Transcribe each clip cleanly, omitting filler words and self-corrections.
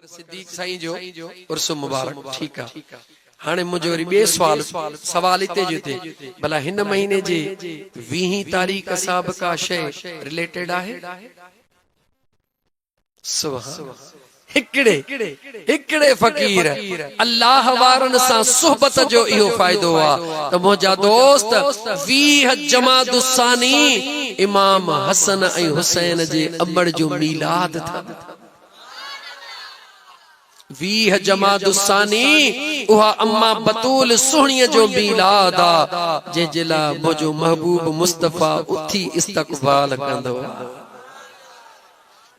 सिद्दीक साईं जो उर्स मुबारक ठीक है। हाणे मुझे वरी बे सवाल इते जो थे भला हिन महीने जे 20 तारीख साहब का शय रिलेटेड आहे। सुभान हिकड़े फकीर अल्लाह वारन सा सोहबत जो इहो फायदो आ त मोजा दोस्त 20 जमादुस्सानी इमाम हसन ऐं हुसैन जे अमर जो मीलाद था। 20 जमादुस्सानी उहा अम्मा बतूल सुहणीअ जो मीलाद आ जे जिला मुझो महबूब मुस्तफा उथी इस्तकबाल कंदो।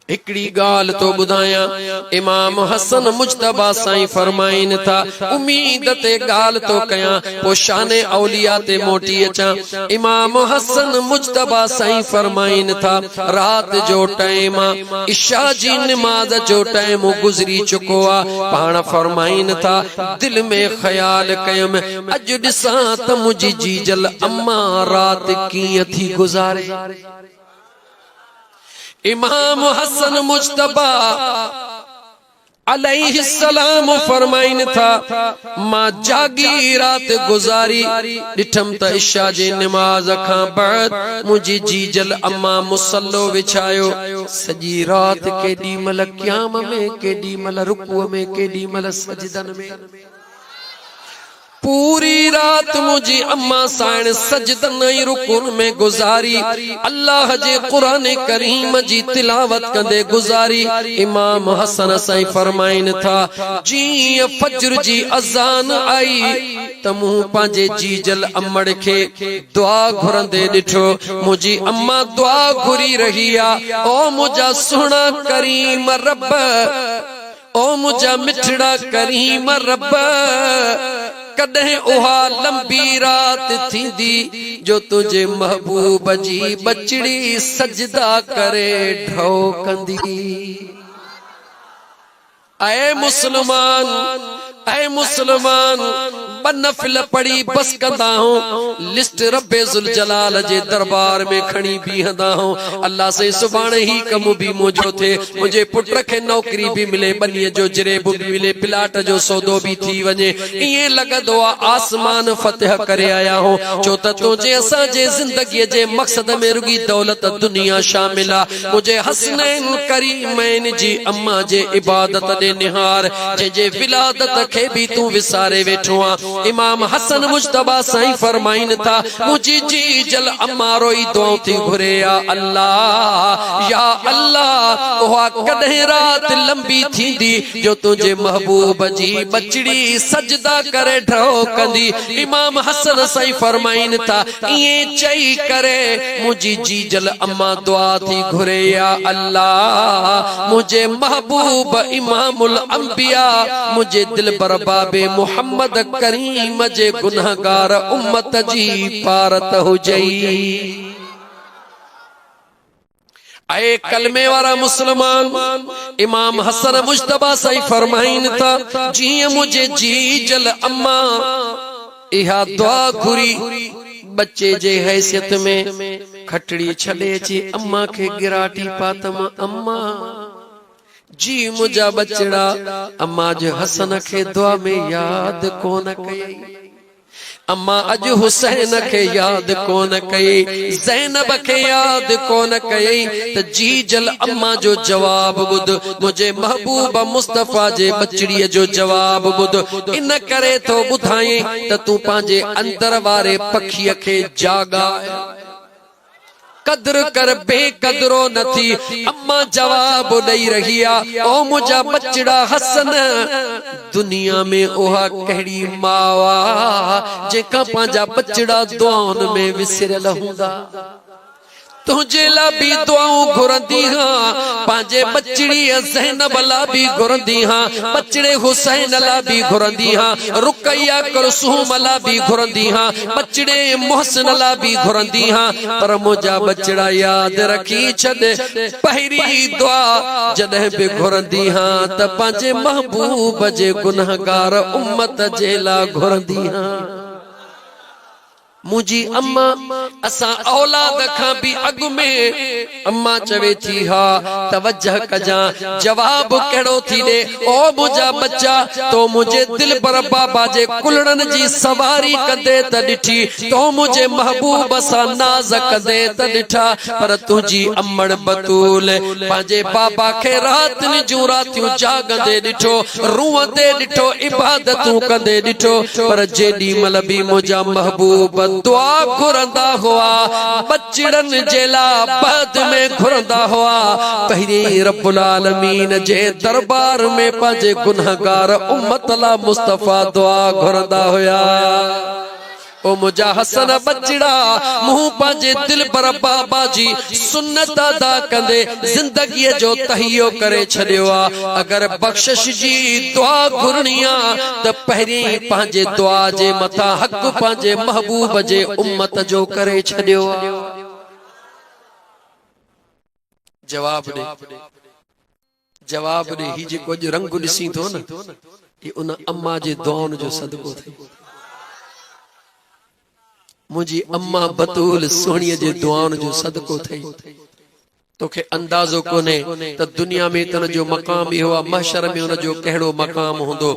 हिकड़ी गाल तो बुधाया इमाम हसन मुजतबा साईं फरमाइन था उम्मीद ते गाल तो कया पोशाने औलिया ते मोटी अचा। इमाम हसन मुजतबा साईं फरमाइन था रात जो टाइम इशा जी नमाज जो टाइम गुजरी चुको आ। पाण फरमाइन था दिल में ख्याल कयम अज दिसा त मुझी जीजल अम्मा रात कीअं थी गुजारे। इमाम हसन मुजतबा अलैहिस्सलाम फरमाइन था मां जागी रात गुजारी डिठम त इशा जे नमाज खां बाद मुझी जीजल अम्मा मुसल्लो विछायो। सजी रात केडी मल क़याम में केडी मल रुकू में केडी मल सजदन में पूरी रात मुझी अम्मा साण सजदन ऐं रुकुन में गुजारी अल्लाह जे कुरान करीम जी तिलावत कंदे गुजारी। इमाम हसन साईं फरमाइन था जीअं फजर जी अज़ान आई त मूं पंहिंजे जीजल अमड़ खे दुआ घुरंदे ॾिठो। मुझी अम्मा दुआ घुरी रही आ ओ मुझा सुहिणा करीम रब ओ मुझा मिठड़ा करीम रब कदें उहा लंबी रात थींदी जो तुझे महबूब जी बचड़ी सजदा करे ढो कंदी। ऐ मुसलमान बनफिल पड़ी बस कंदा हूं लिस्ट रब्बे जुल जलाल जे दरबार में खणी बीहंदा हूं। अल्लाह से सुभाणे ही कम भी मुझो थे मुझे पुत्र के नौकरी भी मिले बनीअ जो जरेब भी मिले प्लाट जो सौदो भी थी वने ये लगदो आसमान फतह करे आया हूं जो त तुझे असा जे जिंदगी जे मकसद में रुगी दौलत दुनिया शामिल आ। मुझे हसनैन करीमैन जी अम्मा जे इबादत दे निहार जे विलादत के भी तू विसारे वेठो आ। इमाम हसन मुजतबा साईं फरमाइन था मुझी जी जल अम्मा रोई दुआऊं थी घुरे या अल्लाह उहा कदें रात लंबी थींदी जो तुझे महबूब जी बचड़ी सजदा करे ढो कंदी। इमाम हसन साईं फरमाइन था ये चई करे मुझी जी जल अम्मा दुआ थी घुरे या अल्लाह मुझे महबूब इमामुल अंबिया मुझे दिल बरबाबे मोहम्मद करीम जे गुनहगार उम्मत जी पारत हुजई। आए कलमे वारा मुसलमान इमाम हसन मुजतबा साईं फरमाइन था जिए मुझे जी जल अम्मा इहा दुआ घुरी बच्चे जे हैसियत में खटड़ी छले ची अम्मा के गिराटी पातम अम्मा जी मुझा बचड़ा अम्मा जो हसन के दुआ में याद कोन कई अम्मा अज हुसैन के याद कोन कई ज़ैनब के याद कोन कई त जी जल अम्मा जो जवाब बुध मुझे महबूब मुस्तफा जे बचड़ी जो जवाब बुध इन करे तो बुधाई त तू पांजे अंदर वारे पखी के जागा कदर कर बेकदरो न थी। अम्मा जवाब दई रही आ ओ मुझा बचड़ा हसन दुनिया में ओहा कहिड़ी मावा जेका पांजा बचड़ा दुआउन में विसरल हुंदा। तुझे ला भी दुआऊं घुरंदी हां पांजे बचड़ी ज़ैनब ला भी घुरंदी हां बचड़े हुसैन ला भी घुरंदी हां रुकैया कुलसूम ला भी घुरंदी हां बचड़े मोहसिन ला भी घुरंदी हां पर मुझा बचड़ा याद रखी छदे पहिरी दुआ जदे भी घुरंदी हां त पांजे महबूब जे गुनहगार उम्मत जे ला घुरंदी हां। मुझी अम्मा असा औलाद खां भी अग में अम्मा चवे थी हा तवज्जह कजा जवाब केड़ो थी दे ओ मुजा बच्चा तो मुझे दिल पर बाबा जे कुलड़न जी सवारी कदे त डिठी तो मुझे महबूब सा नाज कदे त डिठा पर तुझी अम्मड़ बतूल पांजे बाबा के रात नि जू रातियूं जागंदे डिठो रूंदे डिठो इबादतूं कंदे डिठो पर जेडी मल भी मुजा महबूब दुआ घुरंदा हुआ बचड़न जेला बाद में घुरंदा हुआ पहिरी रब्बुल आलमीन जे दरबार में पांजे गुनहगार उम्मत ला मुस्तफा दुआ घुरंदा हुआ ओ मुजा हसन बचड़ा मुंह पांजे दिल पर बाबा जी सुन्नत अदा कंदे जिंदगी जो तहियो करे छड़ियो अगर बख्शिश जी दुआ घुरनिया त पहिरी पांजे दुआ जे मथा हक पांजे महबूब जे उम्मत जो करे छड़ियो जवाब दे ही जे कुछ रंग दिसी थो न ये उन अम्मा जे दुआउन जो सदको थे मुझी अम्मा बतूल सोनिया जे दुआउन जो सदको थई तोखे अंदाजो कोने त दुनिया में तन जो मकाम ही हुआ महशर में उन जो केड़ो मकाम होंदो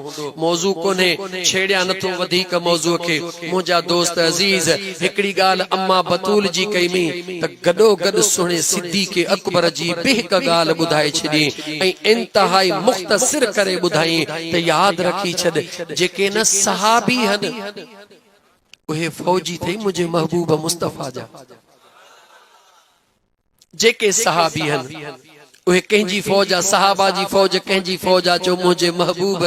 मौजू कोने छेड़िया नथो वधिक मौजू के मुजा दोस्त अजीज एकड़ी गाल अम्मा बतूल जी कई में त गडो गड सुने सिद्दीक़ अकबर जी बेहक गाल बुधाई छडी ए इंतहाई मुख्तसर करे बुधाई त याद रखी छड जेके न सहाबी हन उहे फौजी थे मुझे महबूब मुस्तफा जा जेके सहाबी हन उहे कंहिंजी फौज आ सहाबा जी फौज कंहिंजी फौज आ चो मुझे महबूब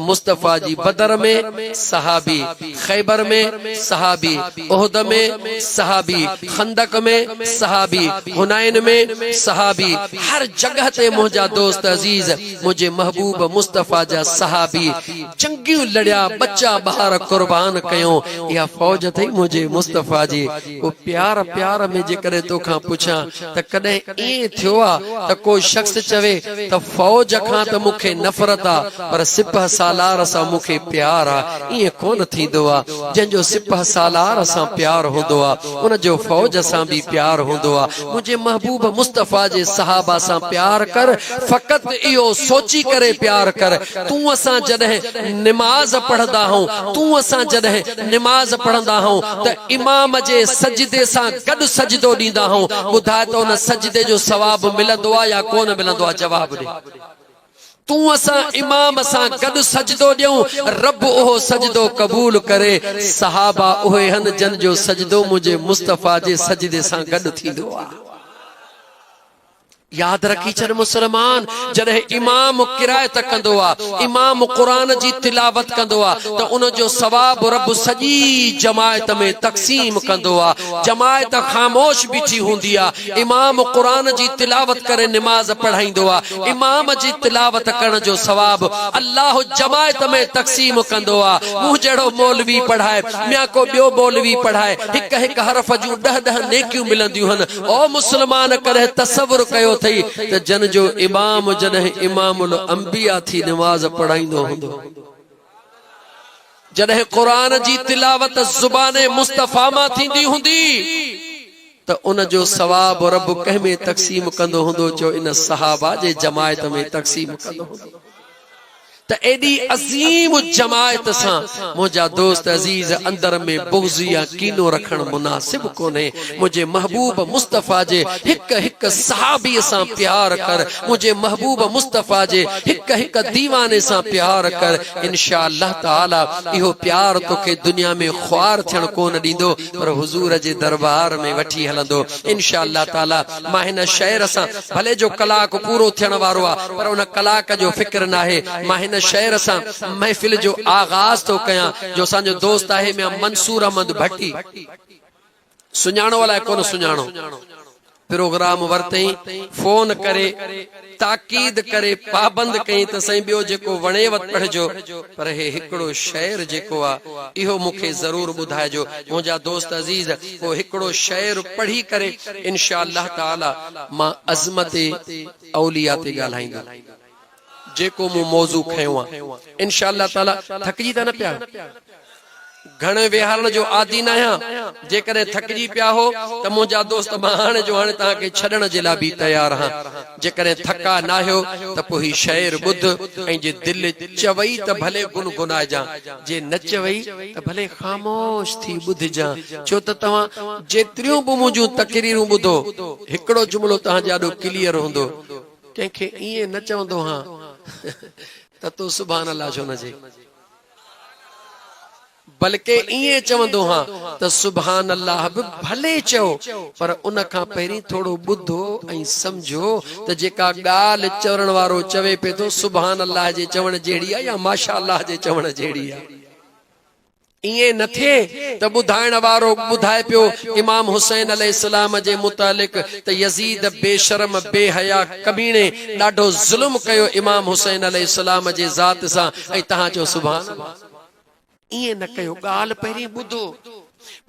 मुस्तफा जी बदर में सहाबी खैबर में सहाबी ओहद में सहाबी खंदक में सहाबी हुनैन में सहाबी हर जगह ते मुझा दोस्त अजीज मुझे महबूब मुस्तफा जा सहाबी चंगियूं लड़िया बच्चा बाहर कुर्बान कयो या फौज थई मुझे मुस्तफा जी वो प्यार प्यार में जे करे तोखा पुछा त कदे ई थियो आ त कोई शख्स चवे त फौज खां त मुखे नफरत आ पर सिपह सालार सा मुखे प्यार आ ये कोन थींदो आ जंजो सिपह सालार सा प्यार होंदो आ उन जो फौज सा भी प्यार होंदो आ मुझे महबूब मुस्तफा जे सहाबा सा प्यार कर फकत इयो सोची करे प्यार कर तू असा जदे नमाज पढ़दा हूं तू असा जदे नमाज पढ़दा हूं त इमाम जे सजदे सा गड सजदो दींदा हूं बुधा तो न सजदे जो सवाब मिलंदो आ या कोन मिलंदो आ जवाब दे तू असा इमाम सा गड सजदो दियूं रब ओहो सजदो कबूल करे सहाबा ओहे हन जन जो सजदो मुझे मुस्तफा जे सजदे सा गड थींदो आ याद रखी छर मुसलमान जदे इमाम किरायत कंदो आ इमाम कुरान जी तिलावत कंदो आ तो उन जो सवाब रब सजी जमायत में तकसीम कंदो आ जमायत खामोश बीठी हुंदी आ इमाम कुरान जी तिलावत करे नमाज पढ़ाइंदो आ इमाम जी तिलावत करण जो सवाब अल्लाह जमायत में तकसीम कंदो आ मुंह जड़ो मौलवी पढ़ाए मिया को बियो मौलवी पढ़ाए हिक हिक हरफ जो 10 नेकियूं मिलंदियूं हन ओ मुसलमान करे तसव्वुर कयो थई त जन जो इमाम जने इमामुल अंबिया थी नमाज पढ़ाइंदो हुंदो जने कुरान जी तिलावत जुबाने मुस्तफा मा थींदी हुंदी त उन जो सवाब रब कह में तकसीम कंदो हुंदो जो इन सहाबा जे जमायत में तकसीम कंदो हुंदो त एडी अजीम जमायत सा मुझा दोस्त अजीज अंदर में बुग़्ज़िया कीनो रखण मुनासिब कोने मुझे महबूब मुस्तफा जे हिक हिक सहाबी सा प्यार कर मुझे महबूब मुस्तफा जे हिक हिक दीवाने सा प्यार कर इंशाअल्लाह ताला इहो प्यार तो के दुनिया में ख्वार थियण कोन दींदो पर हुजूर जे दरबार में वठी हलंदो इंशाअल्लाह ताला मां हिन शहर सा भले जो कलाक पूरो थियण वारो आ पर उन कलाक जो फिक्र नाहे मां हिन शहर सा महफिल जो आगाज तो कया जो सांजो दोस्त आहे मैं मंसूर अहमद भट्टी सुञाणो वाला कोन सुञाणो प्रोग्राम वरते फोन करे ताकीद करे पाबंद कई त सही बियो जेको वणेवत पढ़जो पर हे हिकड़ो शेर जेको आ इहो मुखे जरूर बुधाइजो मुजा दोस्त अजीज वो हिकड़ो शेर पढ़ी करे इंशाअल्लाह ताला मां अजमत औलिया ते गालाइंदा जेको मु मौजू खयो आ इंशाअल्लाह ताला थकजी त न पिया घणे विहारण जो आदि न आहियां जेकॾहिं थकिजी पिया हो त मुंहिंजा दोस्त मां हाणे जो हाणे तव्हांखे छॾण जे लाइ बि तयार आहियां जेकॾहिं थका न आहियो त पोइ ही शाइर ॿुध ऐं जे दिलि चवई त भले गुनगुनाइजां जे न चवई त भले ख़ामोश थी ॿुधजां छो त तव्हां जेतिरियूं बि मुंहिंजूं तकरीरूं ॿुधो हिकिड़ो जुमिलो तव्हांजे ॾाढो क्लियर हूंदो कंहिंखे ईअं न चवंदो हां त तूं सुभान अल्लाह छो न चई बल्कि इएं चवंदो हां त सुभान अल्लाह बि भले चओ पर उन खां पहिरीं थोरो ॿुधो ऐं सम्झो त जेका ॻाल्हि चवण वारो चवे पियो थो सुभान अल्लाह जे चवण जहिड़ी आहे या माशा अल्लाह जे चवण जहिड़ी आहे इएं न थिए त ॿुधाइण वारो ॿुधाए पियो इमाम हुसैन अलैहिस्सलाम जे मुतालिक त यज़ीद बेशरम बेहया कमीने ॾाढो ज़ुल्म कयो इमाम हुसैन अलैहिस्सलाम जे ज़ात सां ऐं तव्हां चओ सुभान अल्लाह इएं न कयो ॻाल्हि पहिरीं ॿुधो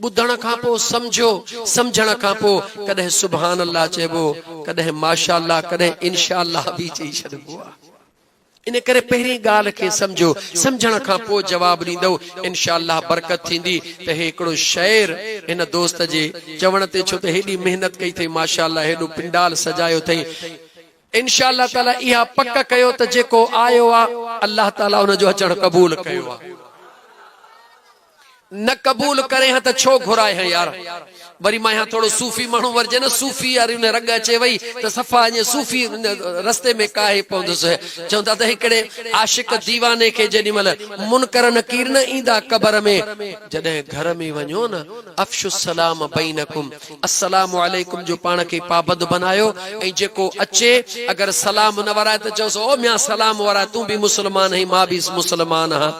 ॿुधण खां पोइ सम्झो सम्झण खां पोइ कॾहिं सुभान अल्लाह चइबो कॾहिं माशा अल्लाह कॾहिं इंशा अल्लाह बि चई छॾिबो आहे इन करे पहिरीं ॻाल्हि खे सम्झो सम्झण खां पोइ जवाब ॾींदव इंशा अल्लाह बरकत थींदी त हे हिकिड़ो शाइर हिन दोस्त जे चवण ते छो त हेॾी महिनत कई अथई माशा अल्लाह हेॾो पिंडाल सजायो अथई इंशा अल्लाह ताला इहा पक कयो त जेको आयो आहे अल्लाह ताला हुनजो अचणु क़बूल कयो आहे न कबूल करे हां त छो घुराए हां यार वरी मां यहाँ थोड़ो सूफ़ी माण्हू वरजे न सूफ़ी यार उन रग अचे वई त सफ़ा ईअं सूफ़ी रस्ते में काहे पवंदुसि चवंदा त हिकिड़े आशिक दीवाने खे जेॾी महिल मुनकर नकीर न ईंदा क़बर में जॾहिं घर में वञो न अफ़शु सलाम बैनकुम अस्सलामु अलैकुम जो पाण खे पाबंद बनायो ऐं जेको अचे अगरि सलाम न वराए त चओसि ओ म्या सलाम वराए तूं बि मुस्लमान आहीं मां बि मुस्लमान आहियां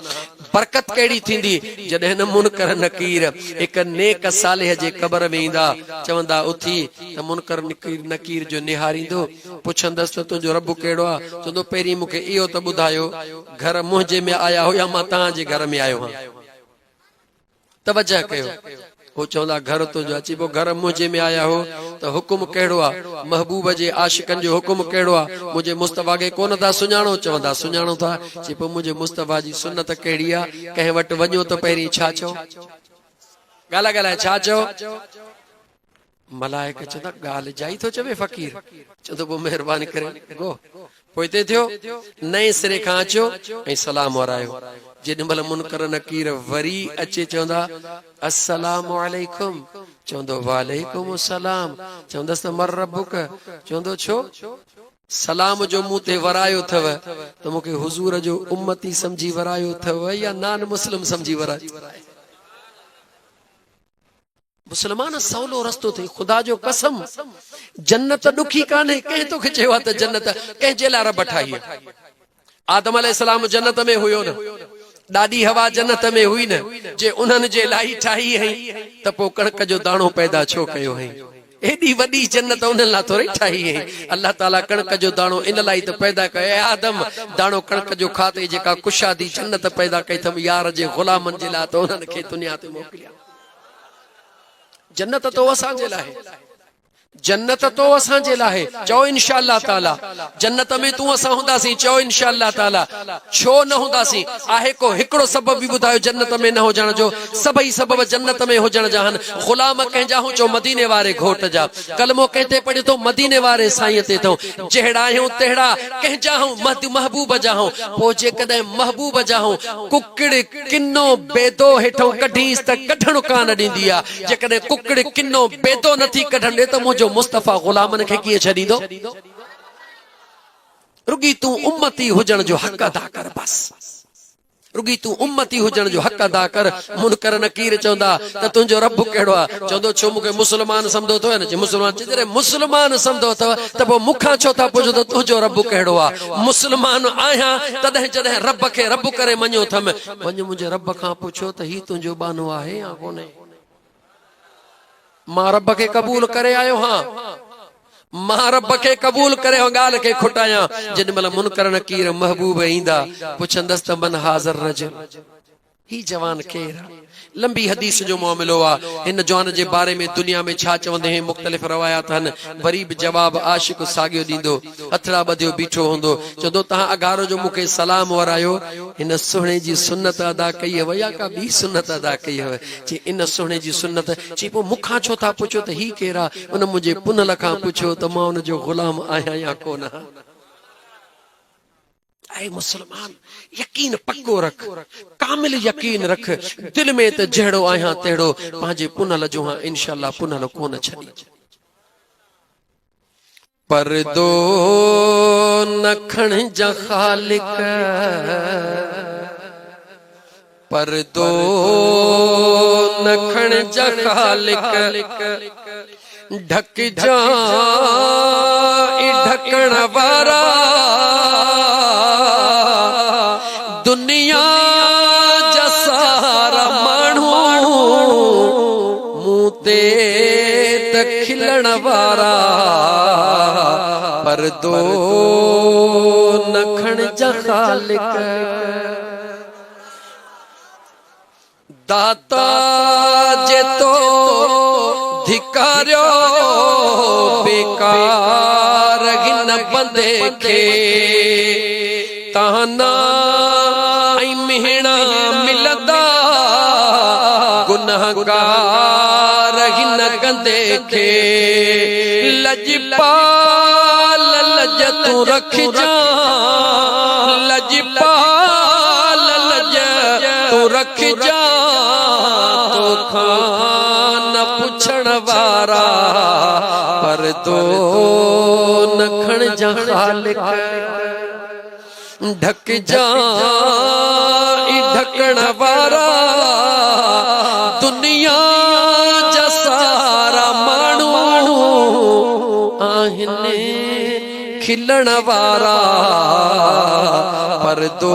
बरकत कहिड़ी थींदी जॾहिं न मुनकर नकीर हिकु नेक सालिह जे क़बर में ईंदा चवंदा उथी त मुनकर नकीर जो निहारींदो पुछंदसि त तुंहिंजो रब कहिड़ो आहे चवंदो पहिरीं मूंखे इहो त ॿुधायो घर मुंहिंजे में आया हो या मां तव्हांजे घर में आयो आहियां तवजह कयो वो चवंदा घर तुंहिंजो अची पोइ घर मुंहिंजे में आया हो त हुकुम कहिड़ो आहे महबूब जे आशिकनि जो हुकुम कहिड़ो आहे मुंहिंजे मुस्तफ़ा खे कोन था सुञाणो चवंदा सुञाणो था चई पोइ मुंहिंजे मुस्तफ़ा जी सुन्नत कहिड़ी आहे कंहिं वटि वञो त पहिरीं छा चओ ॻाल्हि ॻाल्हाए छा चओ मलाइक चवंदा ॻाल्हि जाई थो चवे फ़कीर चवंदो पोइ महिरबानी करे गो पोइ हिते थियो नए सिरे खां अचो ऐं सलाम वरायो जेॾी महिल मुनकर नकीर वरी अचे चवंदा अस्सलामु अलैकुम चवंदो वालेकुम सलाम चवंदसि त मर रब्बुक चवंदो छो सलाम जो मूं ते वरायो अथव त मूंखे हुज़ूर जो उम्मती सम्झी वरायो अथव या नान मुस्लिम सम्झी वरायो मुसलमान सवलो रस्तो अथई ख़ुदा जो कसम जन्नत ॾुखी कान्हे कंहिं तोखे चयो आहे त जन्नत कंहिंजे लाइ रब ठाही आदम अलैहिस्सलाम जन्नत में हुयो न ॾाढी हवा जन्नत में हुई न जे उन्हनि जे लाइ ठाही हई त पोइ कणक जो दाणो पैदा छो कयो हई एॾी वॾी जन्नत उन्हनि लाइ थोरी ठाही हई अल्लाह ताला कणक जो दाणो इन लाइ त पैदा कयो आदम दाणो कणक जो खाते जेका कुशादी जन्नत पैदा कई अथमि यार जे ग़ुलामनि जे लाइ त उन्हनि खे दुनिया ते मोकिलिया जन्नत तो असांजे लाइ जन्नत तो असांजे लाइ चओ इंशा अल्लाह ताला जन्नत में तूं असां हूंदासीं चओ इंशा अल्लाह ताला छो न हूंदासीं आहे को हिकिड़ो सबब बि ॿुधायो जन्नत में न हुजण जो सभई सबब जन्नत में हुजण जा आहिनि ग़ुलाम कंहिंजा हूं चओ मदीने वारे घोट जा कलमो कंहिं ते पढ़े थो मदीने वारे साईं ते थो जहिड़ा आहियूं तहिड़ा कंहिंजा हूं महबूब जा हूं पोइ जेकॾहिं महबूब जा हूं कुकड़ किनो बेदो हेठों कढीस त कढण कान ॾींदी आहे जेकॾहिं कुकड़ किनो बेदो नथी कढण ॾे त मुंहिंजो मुस्तफ़ा ग़ुलामनि खे कीअं छॾींदो रुगी तूं उम्मती हुजण जो हक़ अदा कर बस रुगी तूं उम्मती हुजण जो हक़ अदा कर मुनकर नकीर चवंदा त तुंहिंजो रब कहिड़ो आहे चवंदो छो मूंखे मुस्लमान सम्झो अथव न मुस्लमान जॾहिं मुस्लमान सम्झो अथव त पोइ मूंखां छो था पुछो त तुंहिंजो रब कहिड़ो आहे मुस्लमान आहियां तॾहिं जॾहिं रब खे रब करे मञो अथमि वञ मुंहिंजे रब खां पुछो त ही तुंहिंजो बानो आहे या कोन्हे मां रब खे क़बूल करे आयो हां मां रब खे क़बूल करे ॻाल्हि खे खुटायां जेॾी महिल मुनकर नकीर महबूब ईंदा पुछंदसि त मन हाज़र रजल ही जवान केर लंबी हदीस जो मामलो आ इन जवान जे बारे में दुनिया में छा चवंदे हैं मुख्तलिफ रवायात हन वरी भी जवाब आशिक सागियो दींदो हथड़ा बधियो बीठो होंदो जदो तहां अगारो जो मुके सलाम वरायो इन सुहणे जी सुन्नत अदा कई है या का बी सुन्नत अदा कई है जे इन सुहणे जी सुन्नत ची पो मुखा छो था पुछो त ही केरा उन मुझे पुनल खां पुछो त मां उन जो गुलाम आया या कोन ऐ मुसलमान यकीन पक्को रख कामिल यकीन रख दिल में त जहड़ो आया तेड़ो पांजे पुनल जो हां इंशाअल्लाह पुनल कोन छनी पर्दो नखण जा खालिक पर्दो नखण जा खालिक ढक जा ढकण वारा दुनिया जा सारा माण्हू मुंह ते त खिलण वारा पर्दो नखण जा खालिक दाता जे तो धिकारियो बेकार गिन बंदे खे ताना ऐं मिहणा मिलंदा गुनहगार गिन गंदे खे लजपाल लज तू रख जा लजपाल लज तू रख जा तो खान पुछण वारा पर्दो नखण जा खालिक ढक जा ढकण वारा दुनिया जा सारा माण्हू आहिनि खिलण वारा पर्दो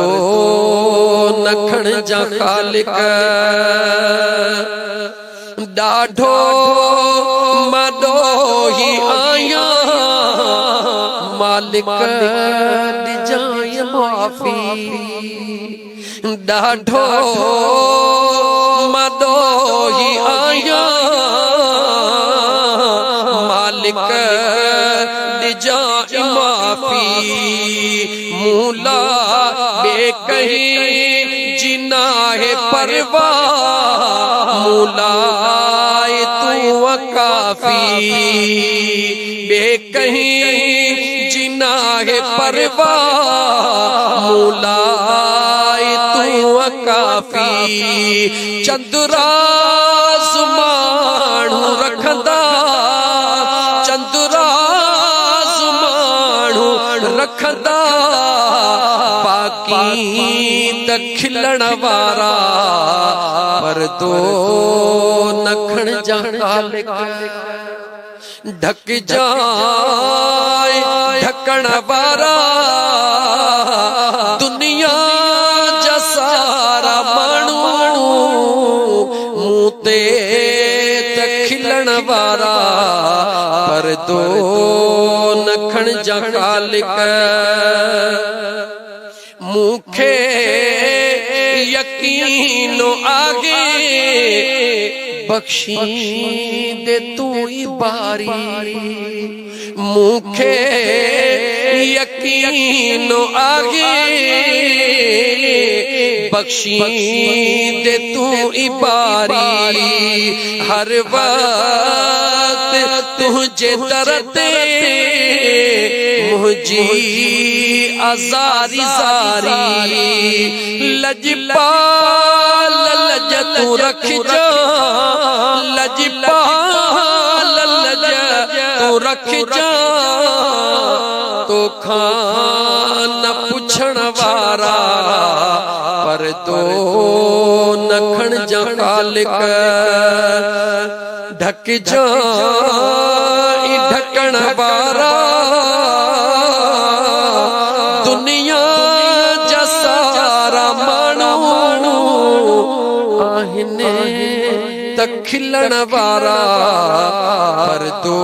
नखण जा खालिक ॾाढो मॾोही आया मालिक ॾिजांइ माफ़ी ॾाढो मॾोही आया मालिक ॾिजांइ माफ़ी मूला बे कहीं जिना है परवाह मूला तू काफी बे कहीं जिना है परवाह मूला तू काफी चंदुराज़ माण्हू रखंदा चंदुराज़ माण्हू रखंदा बाकी त खिलण वारा पर्दो नखण जा खालिक ढक जा ढकण वारा दुनिया जा सारा माण्हू मुंह ते त खिलण वारा पर्दो नखण जा खालिक मुखे यकीन आगे बख्शी दे तू ही बारी मुखे यकीन आगे बख्शी दे तू ही बारी हर वक्त तुझे दरते मुझी आजारी जारी लजपाल लज तू रख जा लजपाल लज तू रख जा तो खान पुछण वारा पर्दो नखण जा खालिक ढक जा ढकण वारा दुनिया जा सारा माण्हू आहिनि त खिलण वारा पर्दो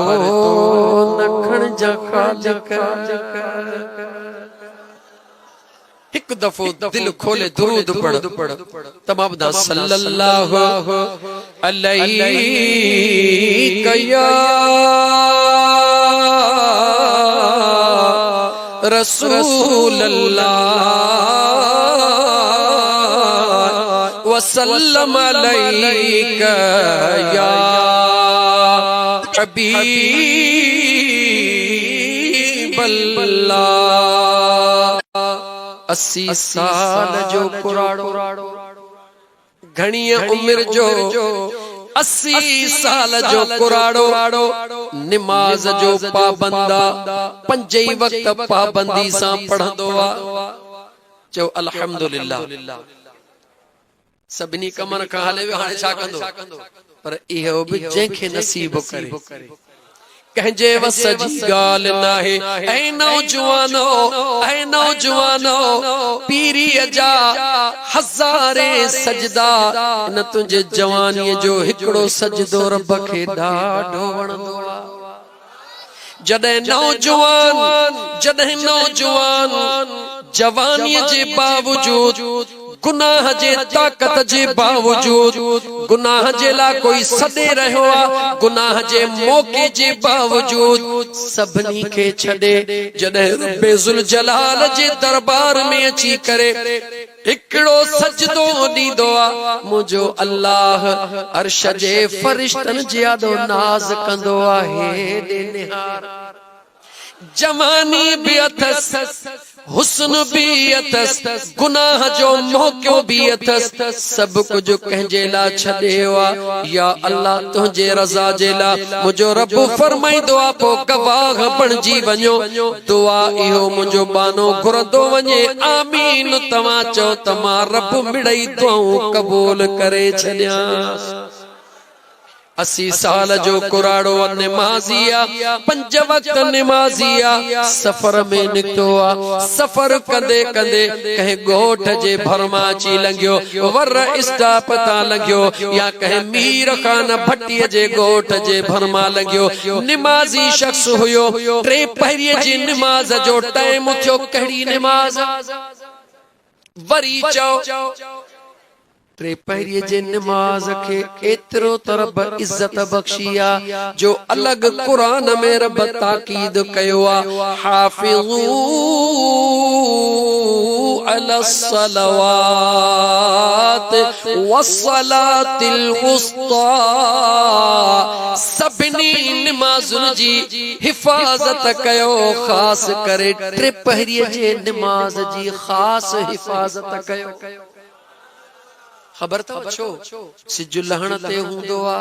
नखण जा खालिक एक दफो दिल खोले दुरूद पढ़ तमाम दा सल्लल्लाहु अलैहि या रसूल अल्लाह वसल्लम अलैका या हबीब अल्लाह। 80 साल जो कुराड़ो घणी उम्र जो 80 साल जो कुराड़ो निमाज जो पाबंदा पंजे वक्त पाबंदी सां पढ़ंदो आ चो अल्हम्दुलिल्लाह। सभिनी कमन खां हले वियो हाणे छा कंदो पर इहो बि जंहिंखे नसीब करे कंहिंजे वस जी ॻाल्हि नाहे। ऐं नौजवानो पीरीअ जा हज़ारे सजदा न तुंहिंजे जवानीअ जो हिकिड़ो सजदो रब खे ॾाढो वणंदो आहे। जॾहिं नौजवान जवानीअ जे बावजूद गुनाह जे ताकत जे बावजूद गुनाह जे लाइ कोई सॾे रहियो आहे, गुनाह जे मौके जे बावजूद सभिनी खे छॾे जॾहिं रब्बे ज़ुल जलाल जे दरबार में अची करे हिकिड़ो सजदो ॾींदो आहे मुंहिंजो अल्लाह अर्श जे फरिश्तनि जियादो नाज़ कंदो आहे। निहार जवानी भी अथस हुस्न भी अथस गुनाह जो मौक़ो भी अथस सब कुछ कंहिंजे लाइ छॾियो आहे। या अल्लाह तुंहिंजे रज़ा जे लाइ मुंहिंजो रब फरमाईंदो आहे पोइ गवाह बणिजी वञो। दुआ इहो मुंहिंजो बानो घुरंदो वञे आमीन तव्हां चओ त मां रब मिड़ई दुआऊं क़बूल करे छॾियां। 80 साल जो कुराड़ो निमाज़िया 5 वक्त निमाज़िया सफर में निकतो आ। सफर कंदे कंदे कहीं गोठ जे भरमा अची लंघियो वर स्टॉप तां लंघियो या कहीं मीर खान भट्टीअ जे गोठ जे भरमा लंघियो। निमाज़ी शख्स हुयो 3 पहरीअ जी निमाज़ जो टाइम थियो। कहिड़ी निमाज़ वरी चओ 3 पहरीअ जे निमाज़ खे एतिरो तरब इज्जत बख्शिया जो अलग कुरान में रब ताकीद कयो आ हाफिज़ू अलस्सलावात वस्सलातिल वुस्ता। सभिनी निमाज़ुनि जी हिफ़ाज़त कयो ख़ास करे 3 पहरीअ जे निमाज़ जी ख़ास हिफ़ाज़त कयो। खबर था छो सिज लहण ते हूंदो आ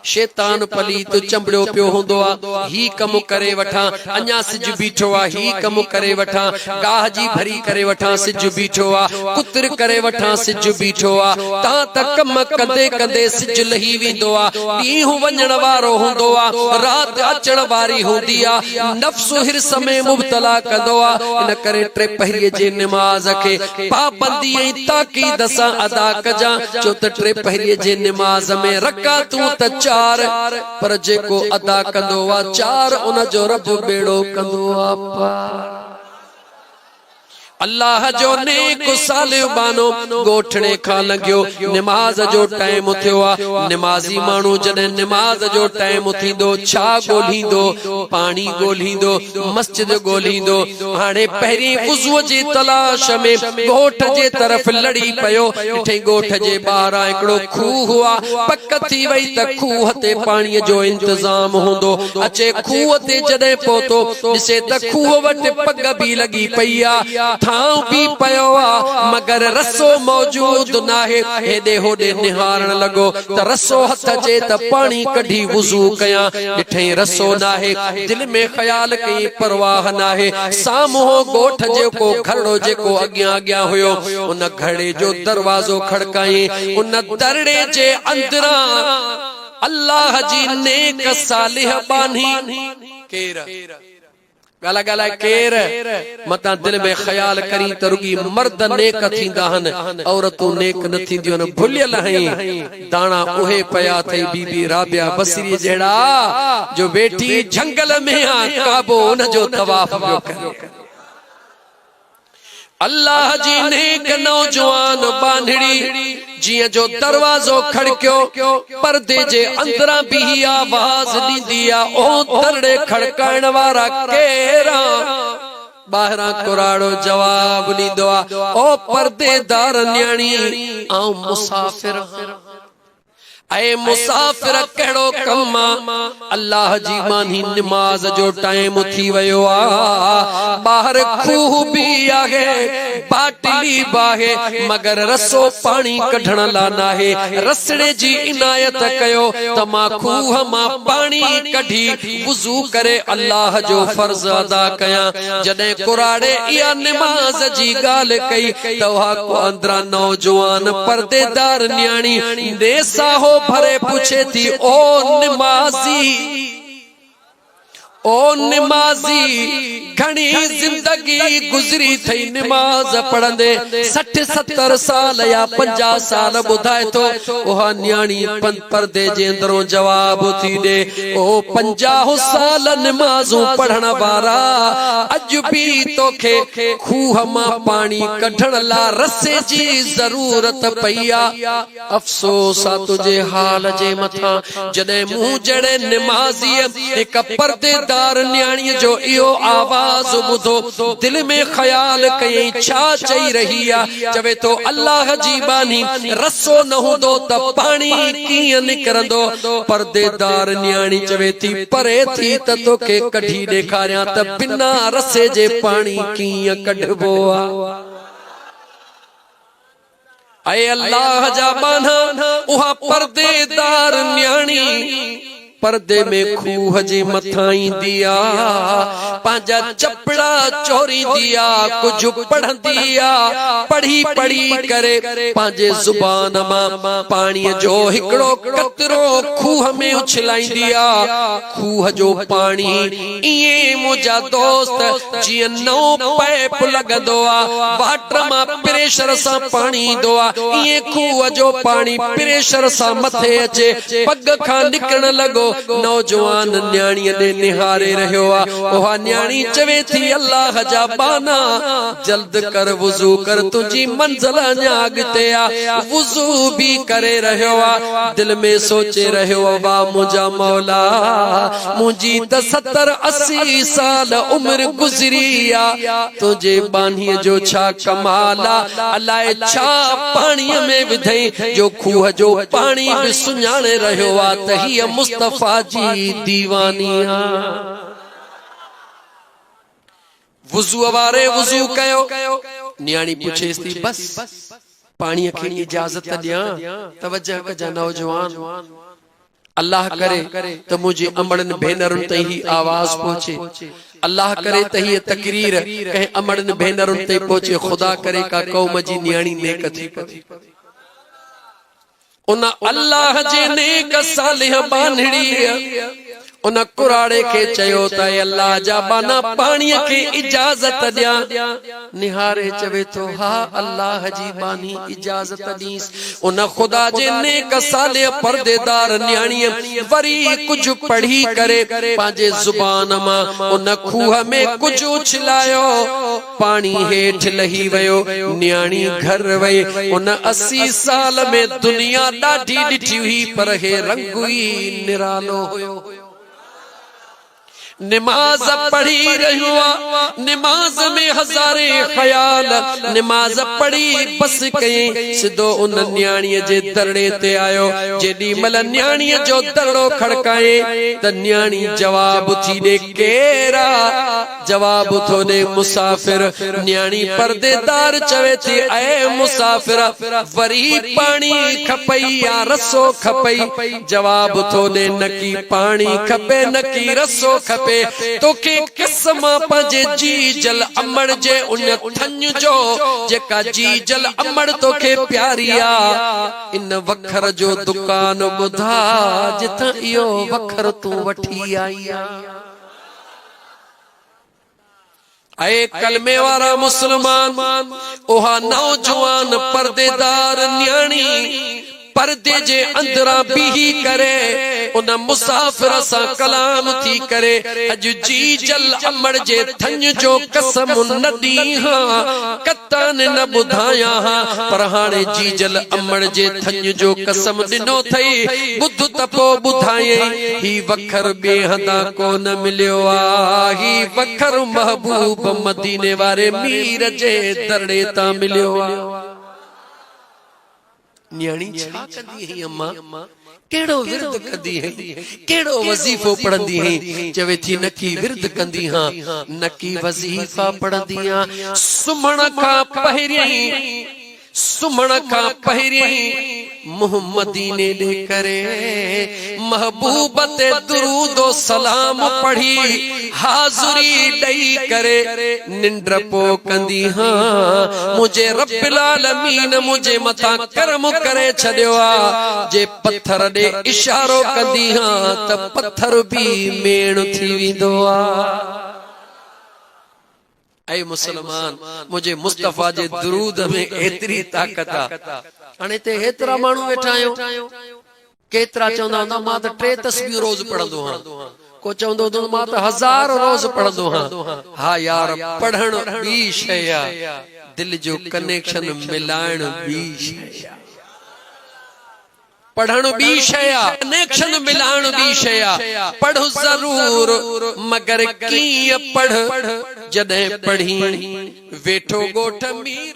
शैतान पलीत चंबड़ियो पियो हूंदो आ ही कम करे वठा अञा सिज बीठो आ ही कम करे वठा गाह जी भरी करे वठा सिज बीठो आ कुतर करे वठा सिज बीठो आ ता त कम कंदे कंदे सिज लही वेंदो आ। ॾींहुं वञण वारो हूंदो आ रात अचण वारी हूंदी आ नफ्स हिरस में मुब्तला कंदो आ। इन करे 3 पहरीअ जे निमाज़ खे पाबंदी ऐं ताकीद सां अदा कजा जो त 3 पहरीअ जे निमाज़ में रकातूं त 4 पर जेको अदा कंदो आ 4 उन जो रब बेड़ो कंदो आ पार। अल्लाह जो नेक सालिह बानो गोठणे खां लंघियो निमाज़ जो टाइम थियो आ। निमाज़ी माण्हू जॾहिं निमाज़ जो टाइम थींदो छा ॻोल्हींदो पाणी ॻोल्हींदो मस्जिद ॻोल्हींदो। हाणे पहिरीं वुज़ू जी तलाश में गोठ जे तरफ़ लड़ी पियो ॾिठई गोठ जे ॿाहिरां हिकिड़ो खूह हुआ पक थी वई त खूह ते पाणीअ जो इंतज़ाम हूंदो। अचे खूह ते जॾहिं पहुतो ॾिसे त खूह वटि पग बि लॻी पई आ थां भी पयो आ मगर रसो मौजूद नाहे। हेॾे होॾे निहारण लॻो त रसो हथ जे त पाणी कढी वुज़ू कयां ॾिठई रसो नाहे। दिल में ख़्याल कई परवाह नाहे। साम्हूं गोठ जेको घरड़ो जेको अॻियां अॻियां हुयो उन घड़े जो दरवाज़ो खड़काई उन दरड़े जे अंदरां अल्लाह जी नेक सालिह बानी केर गाला गाला केर मता दिल में ख्याल करी त रुगी मर्द नेक थींदा हन औरतूं नेक न थींदियूं न। भुलियल हई दाणा उहे पया थई बीबी राबिया बसरी जहिड़ा जो बेटी जंगल में आ काबो उन जो तवाफ पियो करे। अल्लाह जी नेक नौजवान बांधड़ी जिया जो दरवाजो खड़क्यो पर्दे जे अंदरा भी आवाज दी ओ दरड़े खड़काइण वारा केरा बाहरा कुराड़ो जवाब ॾींदो आ ओ पर्देदार न्याणी आऊं मुसाफिर ऐ मुसाफिर कहिड़ो कम अल्लाह जी मानी नमाज जो टाइम थी वयो आ बाहर खूह भी आहे बाटली बाहे मगर रसो पानी कढण ला नाहे रसड़े जी इनायत कयो त मां खूह मां पानी कढी वुजू करे अल्लाह जो फर्ज अदा कया जडे कुराड़े इया नमाज जी गाल कई त वहा को अंदरा नौजवान पर्देदार न्याणी देसा हो भरे पूछे थी ओ निमाजी घणी जिंदगी गुजरी थई नमाज पढ़ंदे 60-70 साल या 50 साल बुधाए तो ओहा न्याणी पर्दे जे अंदरों जवाब थी दे ओ 50 साल नमाजू पढ़ण वारा अज भी तोखे खूह मां पानी कढण ला रसे जी जरूरत पईया अफसोस आ तुझे हाल जे मथा जडे मुंह जड़े नमाजी एक पर्देदार न्याणी जो इहो आवाज बुधो दिल में ख्याल कई छा चई रही आ चवे तो अल्लाह जी बानी रसो न हुंदो त पानी कीअं निकरंदो पर्देदार न्याणी चवे थी परे थी त तोखे कढी ॾेखारियां त बिना रसे जे पानी कीअं कढबो आ ऐ अल्लाह जा बाना उहा पर्देदार न्याणी पर्दे में खूह जे मथाई दिया पांजा चपड़ा चोरी दिया कुछ पढ़ दिया पढ़ी पढ़ी करे पांजे जुबान मां पानी जो हिकड़ो कतरो खूह में उछलाई दिया खूह जो पानी इए मुजा दोस्त जी नौ पैप लगदो आ वाटर मां प्रेशर सा पानी दो आ इए खूह जो पानी प्रेशर सा मथे अचे पग खां निकरण लगो नौजवान न्याणी दे निहारे रहियो आ ओहा न्याणी चवे थी अल्लाह जा बाना जल्द कर वुजू कर तुझी मंजिल अॻिते आ वुजू भी करे रहियो आ दिल में सोचे रहियो वा मुंहिंजा मौला मुंहिंजी त 70-80 साल उम्र गुज़री आ तुझे बानीअ जो छा कमाल आ अलाए छा पाणीअ में विधई जो खूह जो पानी भी सुञाणे रहियो आ त हीअ मुस्तफा जी दीवानिया वुजू वारे वुजू कयो न्याणी पूछे थी बस पानी की इजाजत दिया तवज्जो कजा नौजवान अल्लाह करे तो मुझे अमड़न भेनरुन ते ही आवाज पहुंचे अल्लाह करे त ही तकरीर कहे अमड़न भेनरुन ते पहुंचे खुदा करे का कौम जी न्याणी नेक थी उन अल्लाह जे नेक सालिह बांधड़ी उन कुराड़े के चयो त अल्लाह जा बाना पानी के इजाजत दिया निहारे चवे तो हा अल्लाह जी बानी इजाजत दीस उन खुदा जे नेक सालिह पर्देदार न्याणी वरी कुछ पढ़ी करे पांजे जुबान मां उन खूह में कुछ उछलायो पानी हेठ लही वयो न्याणी घर वई उन 80 साल में दुनिया ॾाढी ॾिठी हुई पर हे रंग ही निरालो हुयो नमाज पढ़ी रहियो नमाज में हजारे ख्याल नमाज पढ़ी बस कई सिधो उन न्याणी जे दरड़े ते आयो जेडी मल न्याणी जो दरड़ो खड़काए त न्याणी जवाब थी दे केरा जवाब थो दे मुसाफिर न्याणी पर्देदार चवे थी ऐ मुसाफिर वरी पानी खपई या रसो खपई जवाब थो दे नकी पानी खपे नकी रसो खपे तो के किस्म पंजे जी जल अमड़ जे उन थन जो जेका जी जल अमड़ तो के प्यारिया इन वखर जो दुकान बुधा जिथा इयो वखर तू वठी आईया ऐ कलमे वारा मुसलमान ओहा नौजवान पर्देदार न्याणी पर्दे जे अंदरा बीही करे उन मुसाफिर सा कलाम थी करे अज जी जल अमड़ जे थन जो कसम न दी हां कतन न बुधाया हां पर हाणे जी जल अमड़ जे थन जो कसम दिनो थई बुध तपो बुधाए ही वखर बेहदा को न मिलियो आ ही वखर महबूब मदीने वारे मीर जे दरड़े ता मिलियो आ न्याणी छा कंदी है अम्मा केड़ो विरद कंदी है केड़ो वजीफो पढ़ंदी है चवे थी नकी विरद कंदी हां नकी वजीफा पढ़ंदी हां सुमण का पहरी मुहम्मदीने दे करे महबूब ते दुरूदो सलाम पढ़ी हाज़ुरी दई करे निंद्र पो कंदी हां मुझे रब्बिल आलमीन मुझे मथा करम करे छड़ियो आ जे पत्थर दे इशारो कंदी हां त पत्थर भी मेण थी विंदो आ ऐ मुसलमान मुझे मुस्तफा जे दुरूद में एतरी ताकत आ हाणे ते हेतरा माण्हू वेठा आहियो केतरा चवंदा हूंदा मां त 3 तस्बीह रोज पढ़ंदो हां को चवंदो तो मां त 1000 रोज पढ़ंदो हां हा यार पढ़ण बी शय आ दिल जो कनेक्शन मिलाइण बी शय आ पढ़ण बी शय आ कनेक्शन मिलाइण बी शय आ पढ़ जरूर मगर कीअं पढ़ जॾहिं पढ़ी वेठो गोठ मीर